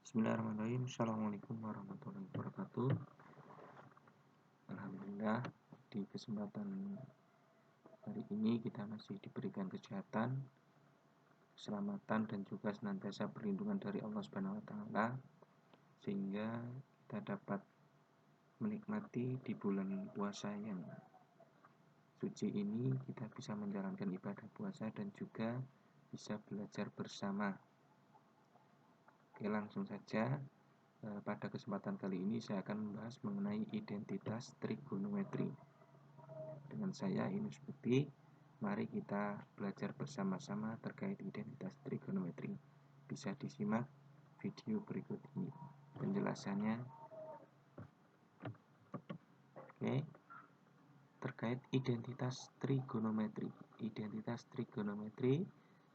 Bismillahirrahmanirrahim. Assalamualaikum warahmatullahi wabarakatuh. Alhamdulillah, di kesempatan hari ini kita masih diberikan kesehatan, keselamatan, dan juga senantiasa perlindungan dari Allah Subhanahu wa Ta'ala, sehingga kita dapat menikmati di bulan puasa yang suci ini. Kita bisa menjalankan ibadah puasa dan juga bisa belajar bersama. Oke, langsung saja. Pada kesempatan kali ini saya akan membahas mengenai identitas trigonometri. Dengan saya Yunus Bukti, mari kita belajar bersama-sama terkait identitas trigonometri. Bisa disimak video berikut ini penjelasannya. Oke, terkait identitas trigonometri. Identitas trigonometri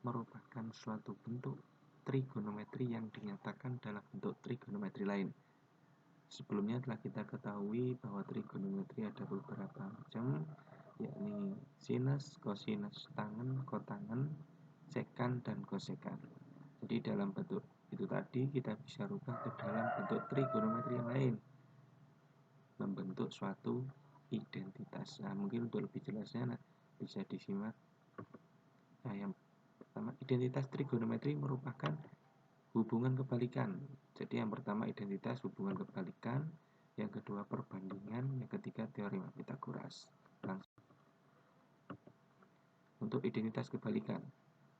merupakan suatu bentuk trigonometri yang dinyatakan dalam bentuk trigonometri lain. Sebelumnya telah kita ketahui bahwa trigonometri ada beberapa macam, yakni sinus, kosinus, tangen, kotangen, sekan, dan kosekan. Jadi dalam bentuk itu tadi kita bisa rubah ke dalam bentuk trigonometri yang lain, membentuk suatu identitas. Nah, mungkin untuk lebih jelasnya bisa disimak. Nah, yang pertama, identitas trigonometri merupakan hubungan kebalikan. Jadi yang pertama identitas hubungan kebalikan, yang kedua perbandingan, yang ketiga teorema Pythagoras. Langsung. Untuk identitas kebalikan,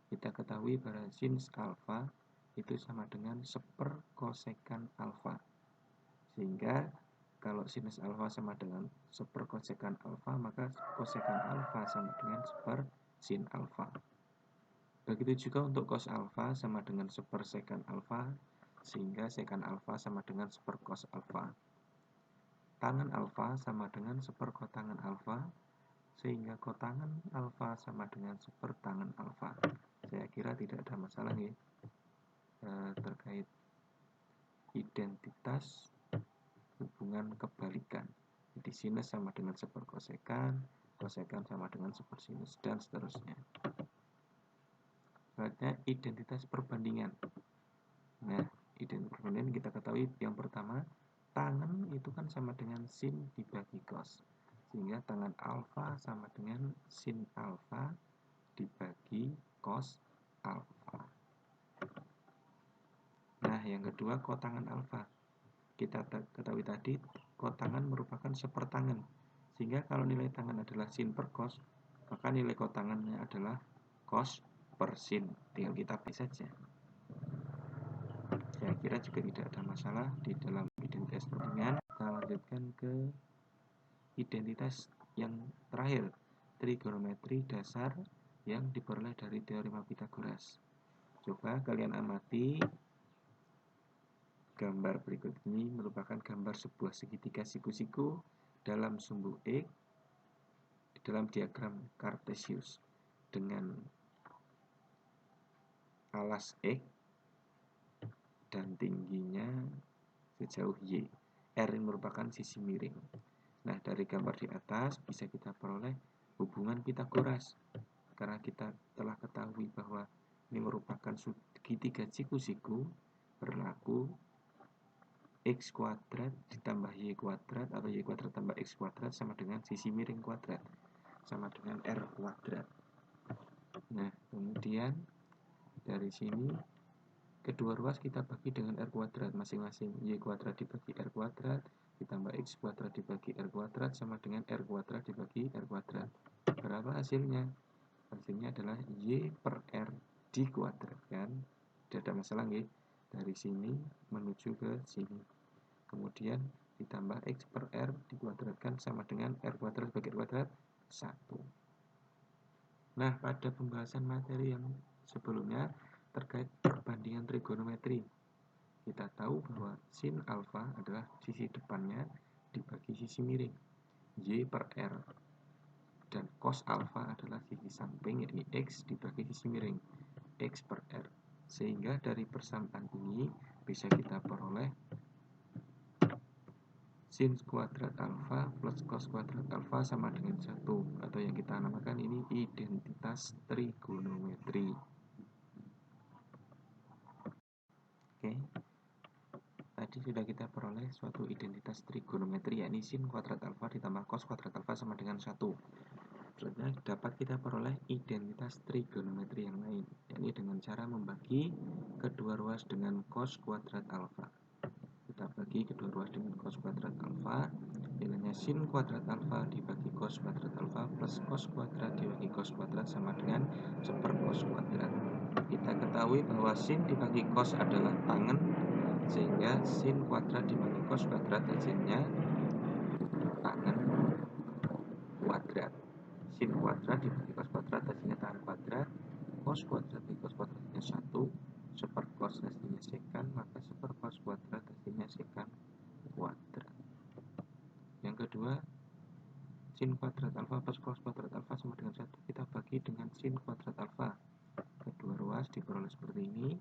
kita ketahui bahwa sinus alfa itu sama dengan seperkosekan alfa. Sehingga kalau sinus alfa sama dengan seperkosekan alfa, maka kosekan alfa sama dengan sepersin alfa. Begitu juga untuk cos alfa sama dengan sepersekan alfa, sehingga sekan alfa sama dengan sepercos alfa. Tangen alfa sama dengan seperkotangen alfa, sehingga kotangen alfa sama dengan sepertangen alfa. Saya kira tidak ada masalah ya terkait identitas hubungan kebalikan. Jadi sinus sama dengan seperkosekan, kosekan sama dengan sepersinus, dan seterusnya. Selanjutnya identitas perbandingan. Nah, identitas perbandingan kita ketahui yang pertama, tangen itu kan sama dengan sin dibagi cos, sehingga tangen alfa sama dengan sin alfa dibagi cos alfa. Nah, yang kedua kotangen alfa. Kita ketahui tadi kotangen merupakan sepertangen, sehingga kalau nilai tangen adalah sin per cos, maka nilai kotangennya adalah cos per sin. Tinggal kita pilih saja. Saya kira juga tidak ada masalah di dalam identitas perbandingan. Kita lanjutkan ke identitas yang terakhir, trigonometri dasar yang diperoleh dari teorema Pythagoras. Coba kalian amati gambar berikut ini. Merupakan gambar sebuah segitiga siku-siku dalam sumbu X dalam diagram Cartesius dengan alas X dan tingginya sejauh Y. R ini merupakan sisi miring. Nah, dari gambar di atas bisa kita peroleh hubungan Pythagoras. Karena kita telah ketahui bahwa ini merupakan segitiga siku-siku, berlaku X kuadrat ditambah Y kuadrat atau Y kuadrat tambah X kuadrat sama dengan sisi miring kuadrat, sama dengan R kuadrat. Nah, kemudian dari sini kedua ruas kita bagi dengan R kuadrat masing-masing. Y kuadrat dibagi R kuadrat ditambah X kuadrat dibagi R kuadrat sama dengan R kuadrat dibagi R kuadrat. Berapa hasilnya? Hasilnya adalah Y per R di kuadrat, kan? Tidak ada masalah nih. Dari sini menuju ke sini. Kemudian ditambah X per R dikuadratkan sama dengan R kuadrat bagi R kuadrat 1. Nah, pada pembahasan materi yang sebelumnya terkait perbandingan trigonometri, kita tahu bahwa sin alfa adalah sisi depannya dibagi sisi miring, Y per R, dan cos alfa adalah sisi samping, yakni X dibagi sisi miring, X per R. Sehingga dari persamaan ini bisa kita peroleh sin kuadrat alfa plus cos kuadrat alfa sama dengan 1, atau yang kita namakan ini identitas trigonometri. Oke. sudah kita peroleh suatu identitas trigonometri, yakni sin kuadrat alfa ditambah cos kuadrat alfa sama dengan 1. Selanjutnya dapat kita peroleh identitas trigonometri yang lain, yakni dengan cara membagi kedua ruas dengan cos kuadrat alfa. Kita bagi kedua ruas dengan cos kuadrat alfa, nilainya sin kuadrat alfa dibagi cos kuadrat alfa plus cos kuadrat dibagi cos kuadrat sama dengan 1/cos kuadrat. Kita ketahui bahwa sin dibagi cos adalah tangen, sehingga sin kuadrat dibagi cos kuadrat hasilnya tangen kuadrat. Sin kuadrat dibagi cos kuadrat hasilnya tangen kuadrat. Cos kuadrat dibagi cos kuadrat hasilnya 1. 1/cos hasilnya sekan, maka 1/cos kuadrat hasilnya sekan kuadrat. Yang kedua, sin kuadrat alfa plus cos kuadrat alfa sama dengan 1. Kita bagi dengan sin kuadrat alfa. Kedua ruas diperoleh seperti ini.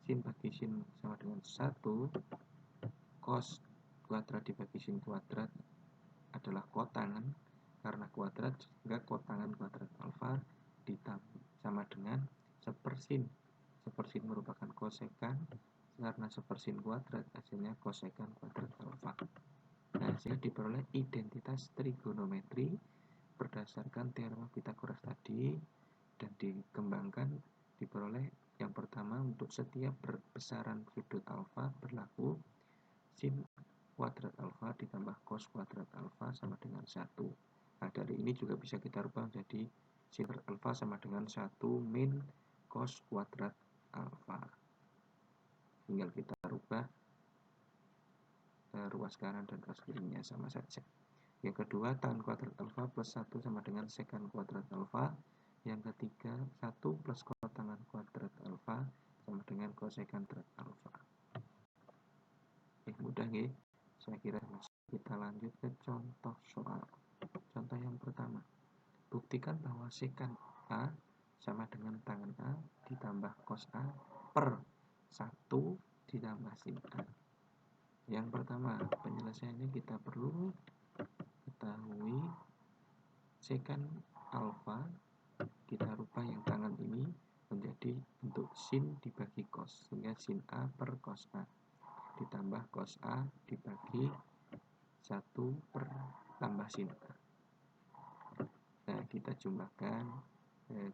Sin bagi sin sama dengan 1. Cos kuadrat dibagi sin kuadrat adalah kotangan, karena kuadrat sehingga kotangan kuadrat alfa ditambah sama dengan 1/sin. 1/sin merupakan kosekan, karena 1/sin kuadrat hasilnya kosekan kuadrat alfa. Nah, sehingga diperoleh identitas trigonometri berdasarkan teorema Pythagoras tadi, dan dikembangkan diperoleh yang pertama untuk setiap besaran sudut alfa berlaku sin kuadrat alfa ditambah cos kuadrat alfa sama dengan 1. Nah, dari ini juga bisa kita rubah menjadi sin alfa sama dengan 1 min cos kuadrat alfa. Tinggal kita rubah ruas kanan dan ruas kirinya sama saja. Yang kedua, tan kuadrat alfa plus 1 sama dengan sekan kuadrat alfa. Yang ketiga, 1 plus kotangan kuadrat alfa sama dengan kosekan kuadrat alfa. Mudah ya. Saya kira kita lanjut ke contoh soal. Contoh yang pertama, buktikan bahwa sekan A sama dengan tangen A ditambah cos A per 1 ditambah sin A. Yang pertama, penyelesaiannya kita perlu ketahui sekan alfa, kita rubah yang tangan ini menjadi bentuk sin dibagi cos, sehingga sin A per cos A ditambah cos A dibagi 1 per tambah sin A. Nah, kita jumlahkan,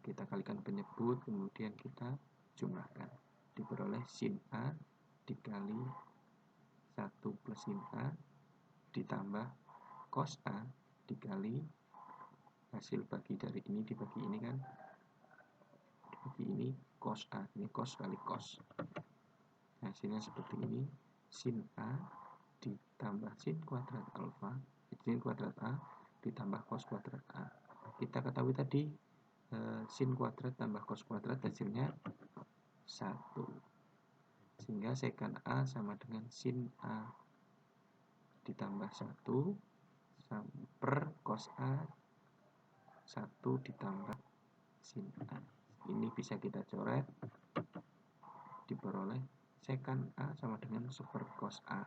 kita kalikan penyebut, kemudian kita jumlahkan, diperoleh sin A dikali 1 plus sin A ditambah cos A dikali hasil bagi dari ini dibagi ini kan, dibagi ini cos A, ini cos kali cos. Hasilnya seperti ini, sin A ditambah sin kuadrat alfa, sin kuadrat A ditambah cos kuadrat A. Kita ketahui tadi sin kuadrat tambah cos kuadrat hasilnya 1, sehingga sekan A sama dengan sin A ditambah 1 per cos A 1 ditambah sin A. Ini bisa kita coret, diperoleh sekan A sama dengan 1/cos A.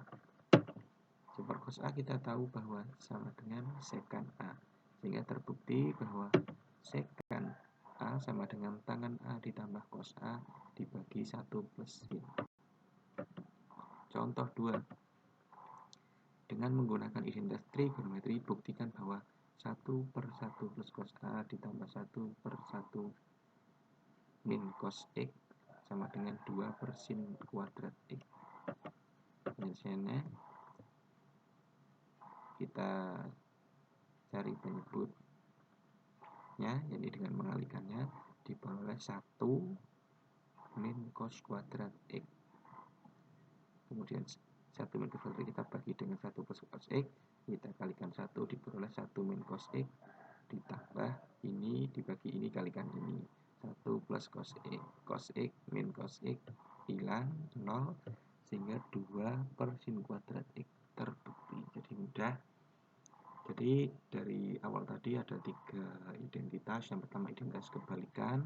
1/cos A kita tahu bahwa sama dengan sekan A, sehingga terbukti bahwa sekan A sama dengan tangen A ditambah cos A dibagi 1 plus sin. Contoh 2. Dengan menggunakan identitas trigonometri, buktikan bahwa 1/1 plus cos A ditambah 1/1 min cos X sama dengan 2 per sin kuadrat X. Penyelesaiannya kita cari penyebutnya, yakni dengan mengalihkannya, diperoleh 1 min cos kuadrat X. Kemudian 1 min cos kuadrat kita bagi dengan 1 plus cos X, kita kalikan 1, diperoleh 1 min cos X ditambah ini dibagi ini kalikan ini, 1 plus cos X. Cos X min cos X hilang 0, sehingga 2 per sin kuadrat X terbukti. Jadi mudah. Jadi dari awal tadi ada 3 identitas. Yang pertama identitas kebalikan,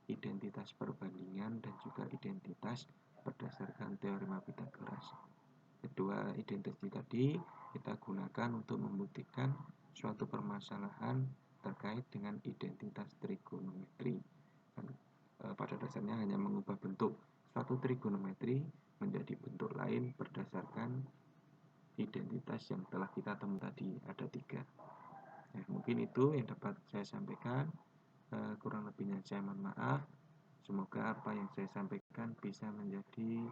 identitas perbandingan, dan juga identitas berdasarkan teorema Pythagoras. Kedua identitas tadi kita gunakan untuk membuktikan suatu permasalahan terkait dengan identitas trigonometri. Dan pada dasarnya hanya mengubah bentuk suatu trigonometri menjadi bentuk lain berdasarkan identitas yang telah kita temukan tadi, ada 3. Nah, mungkin itu yang dapat saya sampaikan. Kurang lebihnya saya mohon maaf. Semoga apa yang saya sampaikan bisa menjadi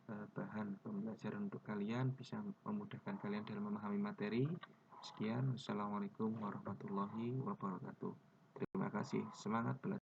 bahan pembelajaran untuk kalian, bisa memudahkan kalian dalam memahami materi. Sekian, wassalamualaikum warahmatullahi wabarakatuh. Terima kasih, semangat belajar.